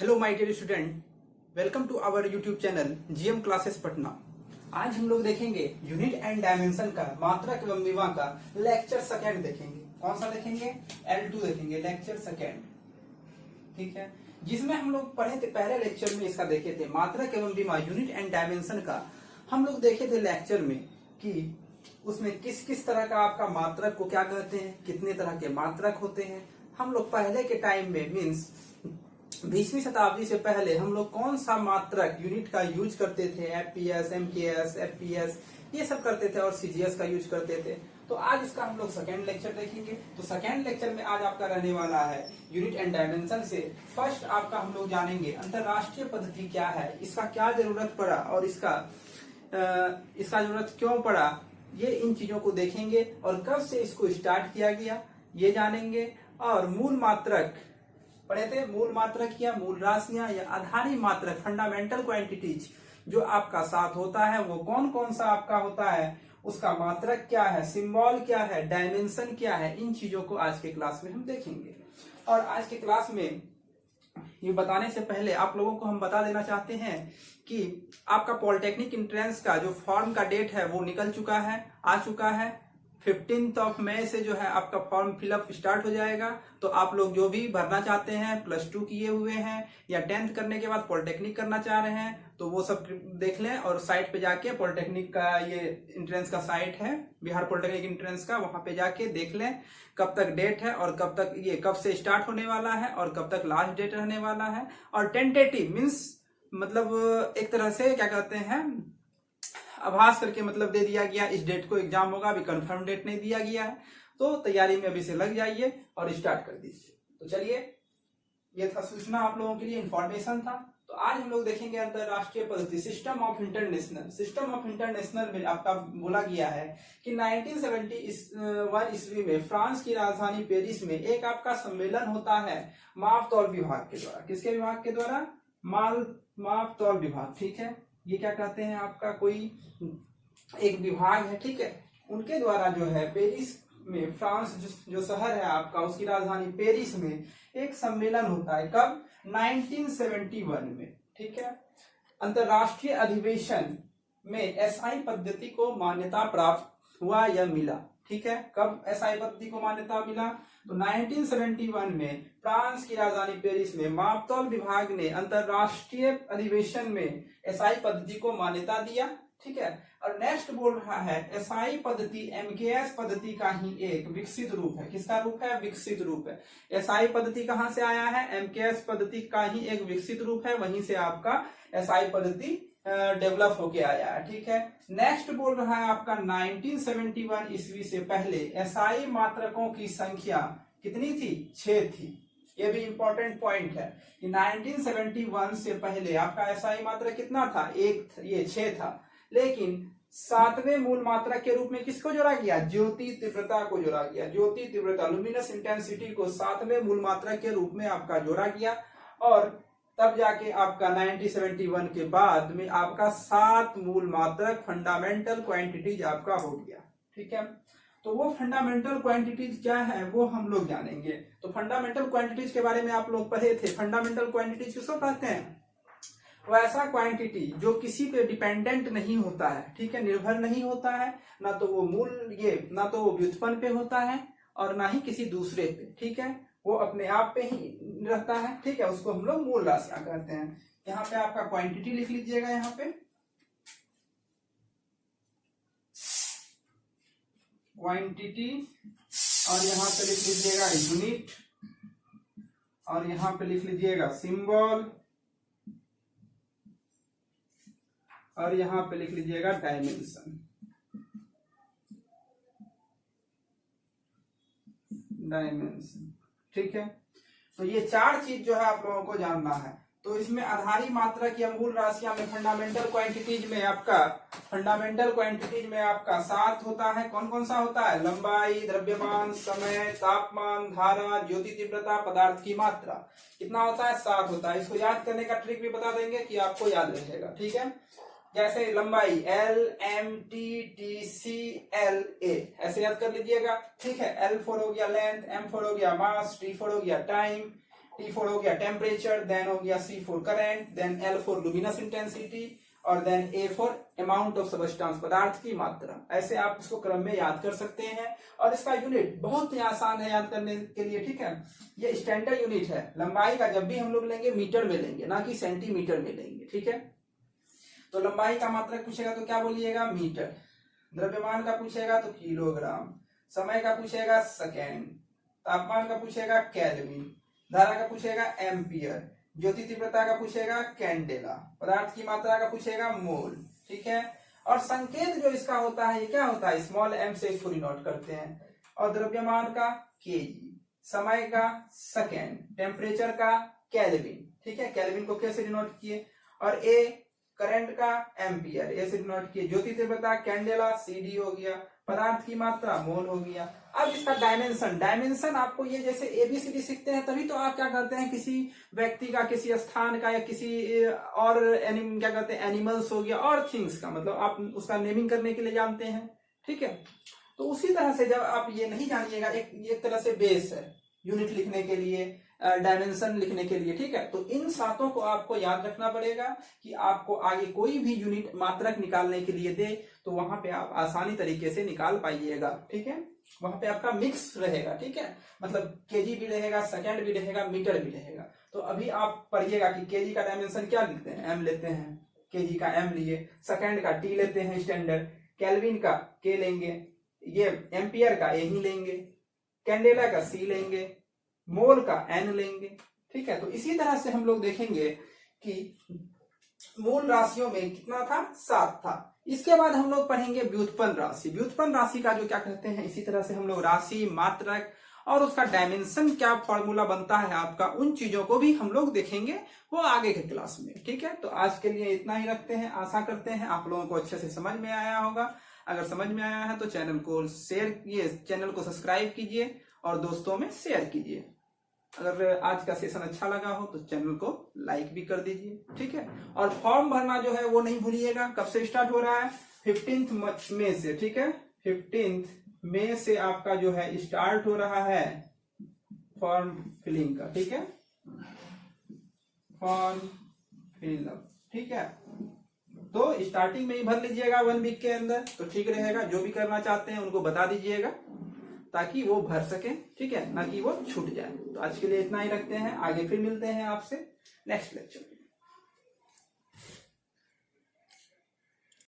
Hello my dear student, welcome to our YouTube channel GM classes Patna. आज हम लोग देखेंगे यूनिट एंड डायमेंशन का मात्रक एवं विभा का लेक्चर सेकेंड देखेंगे। कौन सा देखेंगे? L2 देखेंगे, लेक्चर सेकेंड। ठीक है, जिसमें हम लोग पढ़े थे पहले लेक्चर में, इसका देखे थे मात्रक एवं विभा यूनिट एंड डायमेंशन का। हम लोग देखे थे लेक्चर में कि उसमें किस किस तरह का आपका मात्रक को क्या कहते हैं, कितने तरह के मात्रक होते हैं। हम लोग पहले के टाइम में मीन्स 20वीं शताब्दी से पहले हम लोग कौन सा मात्रक यूनिट का यूज करते थे, एफपीएस, एमकेएस, एफपीएस ये सब करते थे और सीजीएस का यूज करते थे। तो आज इसका हम लोग सेकेंड लेक्चर देखेंगे। तो सेकेंड लेक्चर में आज आपका रहने वाला है यूनिट एंड डायमेंशन से। फर्स्ट आपका हम लोग जानेंगे अंतरराष्ट्रीय पद्धति क्या है, इसका क्या जरूरत पड़ा और इसका जरूरत क्यों पड़ा, ये इन चीजों को देखेंगे। और कब से इसको स्टार्ट किया गया ये जानेंगे। और मूल मात्रक पढ़े थे, मूल मात्रक या मूल राशियां या आधारी मात्रक, फंडामेंटल क्वांटिटीज जो आपका साथ होता है वो कौन कौन सा आपका होता है, उसका मात्रक क्या है, सिंबल क्या है, डायमेंशन क्या है, इन चीजों को आज के क्लास में हम देखेंगे। और आज के क्लास में ये बताने से पहले आप लोगों को हम बता देना चाहते हैं कि आपका पॉलिटेक्निक एंट्रेंस का जो फॉर्म का डेट है वो निकल चुका है, आ चुका है। 15 मई से जो है आपका फॉर्म फिलअप स्टार्ट हो जाएगा। तो आप लोग जो भी भरना चाहते हैं, +2 किए हुए हैं या 10th करने के बाद पॉलिटेक्निक करना चाह रहे हैं, तो वो सब देख लें। और साइट पे जाके पॉलिटेक्निक का ये एंट्रेंस का साइट है, बिहार पॉलिटेक्निक एंट्रेंस का, वहां पे जाके देख लें कब तक डेट है और कब तक ये कब से स्टार्ट होने वाला है और कब तक लास्ट डेट रहने वाला है। और टेंटेटिव मीन्स मतलब एक तरह से क्या कहते हैं, आभास करके मतलब दे दिया गया इस डेट को एग्जाम होगा, अभी कंफर्म डेट नहीं दिया गया है। तो तैयारी में अभी से लग जाइए और स्टार्ट कर दीजिए। तो चलिए, ये था सूचना आप लोगों के लिए, इंफॉर्मेशन था। तो आज हम लोग देखेंगे अंतरराष्ट्रीय पद्धति, system of international. System of international में आपका बोला गया है कि 1971 ईस्वी में फ्रांस की राजधानी पेरिस में एक आपका सम्मेलन होता है माप तौल विभाग के द्वारा। किसके विभाग के द्वारा? माप तौल विभाग। ठीक है, ये क्या कहते हैं, आपका कोई एक विभाग है, ठीक है, उनके द्वारा जो है पेरिस में, फ्रांस जो शहर है आपका, उसकी राजधानी पेरिस में एक सम्मेलन होता है। कब? 1971 में। ठीक है, अंतरराष्ट्रीय अधिवेशन में एसआई पद्धति को मान्यता प्राप्त हुआ या मिला। ठीक है, कब एसआई पद्धति को मान्यता मिला? तो 1971 में फ्रांस की राजधानी पेरिस में मापतौल विभाग ने अंतरराष्ट्रीय अधिवेशन में एसआई पद्धति को मान्यता दिया। ठीक है, और नेक्स्ट बोल रहा है एसआई पद्धति एमकेएस पद्धति का ही एक विकसित रूप है। किसका रूप है? विकसित रूप है। एसआई पद्धति कहां से आया है? एमकेएस पद्धति का ही एक विकसित रूप है, वहीं से आपका एसआई पद्धति डेवलप होके आया है। ठीक है, नेक्स्ट बोल रहा है आपका 1971 ईस्वी से पहले एसआई मात्रकों की संख्या कितनी थी? 6 थी। ये भी इंपॉर्टेंट पॉइंट है कि 1971 से पहले आपका एसआई मात्रक कितना था? ये 6 था। लेकिन 7वें मूल मात्रक के रूप में किसको जोड़ा गया? ज्योति तीव्रता को जोड़ा गया। ज्योति तीव्रता, लुमिनस इंटेंसिटी को 7वें मूल मात्रक के रूप में आपका जोड़ा गया। और तब जाके आपका 1971 के बाद में आपका 7 मूल मात्रक फंडामेंटल क्वांटिटीज आपका हो गया। ठीक है, तो वो फंडामेंटल क्वांटिटीज क्या है वो हम लोग जानेंगे। तो फंडामेंटल क्वांटिटीज के बारे में आप लोग पढ़े थे। फंडामेंटल क्वांटिटीज किसको कहते हैं? वैसा क्वांटिटी जो किसी पे डिपेंडेंट नहीं होता है। ठीक है, निर्भर नहीं होता है, ना तो वो ना तो वो व्युत्पन्न पे होता है और ना ही किसी दूसरे पे। ठीक है, वो अपने आप पे ही रहता है। ठीक है, उसको हम लोग मूल राशियां कहते हैं। यहाँ पे आपका क्वांटिटी लिख लीजिएगा, यहाँ पे क्वांटिटी, और यहाँ पे लिख लीजिएगा यूनिट, और यहाँ पे लिख लीजिएगा सिंबल, और यहाँ पे लिख लीजिएगा डायमेंशन। ठीक है, तो ये 4 चीज जो है आप लोगों को जानना है। तो इसमें आधारी मात्रक या मूल राशियां में फंडामेंटल क्वांटिटीज में आपका 7 होता है। कौन कौन सा होता है? लंबाई, द्रव्यमान, समय, तापमान, धारा, ज्योति तीव्रता, पदार्थ की मात्रा। कितना होता है? 7 होता है। इसको याद करने का ट्रिक भी बता देंगे कि आपको याद रहेगा। ठीक है, जैसे लंबाई LMTTCLA ऐसे याद कर लीजिएगा। ठीक है, L4 हो गया लेंथ, M4 हो गया मास, T4 हो गया टाइम, T4 हो गया टेम्परेचर, देन हो गया C4 current, then L4 luminous intensity, और then A4 amount of substance, पदार्थ की मात्रा। ऐसे आप इसको क्रम में याद कर सकते हैं। और इसका यूनिट बहुत ही आसान है याद करने के लिए, ठीक है। ये स्टैंडर्ड यूनिट है। लंबाई का जब भी हम लोग लेंगे मीटर में लेंगे, ना कि सेंटीमीटर में लेंगे, ठीक है। तो लंबाई का मात्रक पूछेगा तो क्या बोलिएगा, मीटर। द्रव्यमान का पूछेगा तो किलोग्राम, समय का पूछेगा सेकेंड, तापमान का पूछेगा केल्विन, धारा का पूछेगा एम्पियर, ज्योति तीव्रता का पूछेगा कैंडेला, पदार्थ की मात्रा का पूछेगा मोल, ठीक है। और संकेत जो इसका होता है ये क्या होता है, स्मॉल m से इसको डिनोट करते हैं। और द्रव्यमान का केजी, समय का सेकेंड, टेम्परेचर का केल्विन, ठीक है। केल्विन को कैसे डिनोट किए, और ए करंट का एम्पियर, ए से डिनोट किए। ज्योति तीव्रता कैंडेला, CD हो गया। पदार्थ की मात्रा मोल हो गया। अब इसका डायमेंशन, डायमेंशन आपको ये जैसे ABCD सीखते हैं तभी तो आप क्या करते हैं, किसी व्यक्ति का, किसी स्थान का, या किसी और क्या कहते हैं, एनिमल्स हो गया और थिंग्स का, मतलब आप उसका नेमिंग करने के लिए जानते हैं, ठीक है। तो उसी तरह से जब आप ये नहीं जानिएगा, एक तरह से बेस है यूनिट लिखने के लिए, डायमेंशन लिखने के लिए, ठीक है। तो इन सातों को आपको याद रखना पड़ेगा कि आपको आगे कोई भी यूनिट मात्रक निकालने के लिए दे तो वहां पे आप आसानी तरीके से निकाल पाइएगा, ठीक है। वहां पे आपका मिक्स रहेगा, ठीक है। मतलब केजी भी रहेगा, सेकंड भी रहेगा, मीटर भी रहेगा। तो अभी आप पढ़िएगा कि केजी का डायमेंशन क्या लिखते हैं, m लेते हैं, केजी का m लिए, सेकंड का t लेते हैं स्टैंडर्ड, केल्विन का k लेंगे, ये एम्पियर का a ही लेंगे, कैंडेला का c लेंगे, मोल का n लेंगे, ठीक है। तो इसी तरह से हम लोग देखेंगे कि मूल राशियों में कितना था, 7 था। इसके बाद हम लोग पढ़ेंगे व्युत्पन्न राशि। व्युत्पन्न राशि का जो क्या कहते हैं, इसी तरह से हम लोग राशि, मात्रक और उसका डायमेंशन क्या फॉर्मूला बनता है आपका, उन चीजों को भी हम लोग देखेंगे वो आगे के क्लास में, ठीक है। तो आज के लिए इतना ही रखते हैं। आशा करते हैं आप लोगों को अच्छे से समझ में आया होगा। अगर समझ में आया है तो चैनल को शेयर कीजिए, चैनल को सब्सक्राइब कीजिए और दोस्तों में शेयर कीजिए। अगर आज का सेशन अच्छा लगा हो तो चैनल को लाइक भी कर दीजिए, ठीक है। और फॉर्म भरना जो है वो नहीं भूलिएगा। कब से स्टार्ट हो रहा है, 15 मई से, ठीक है। 15 मई से आपका जो है स्टार्ट हो रहा है फॉर्म फिलिंग का, ठीक है। फॉर्म फिलअप, ठीक है। तो स्टार्टिंग में ही भर लीजिएगा 1 वीक के अंदर, तो ठीक रहेगा। जो भी करना चाहते हैं उनको बता दीजिएगा ताकि वो भर सके, ठीक है, ना कि वो छूट जाए। तो आज के लिए इतना ही रखते हैं, आगे फिर मिलते हैं आपसे नेक्स्ट लेक्चर।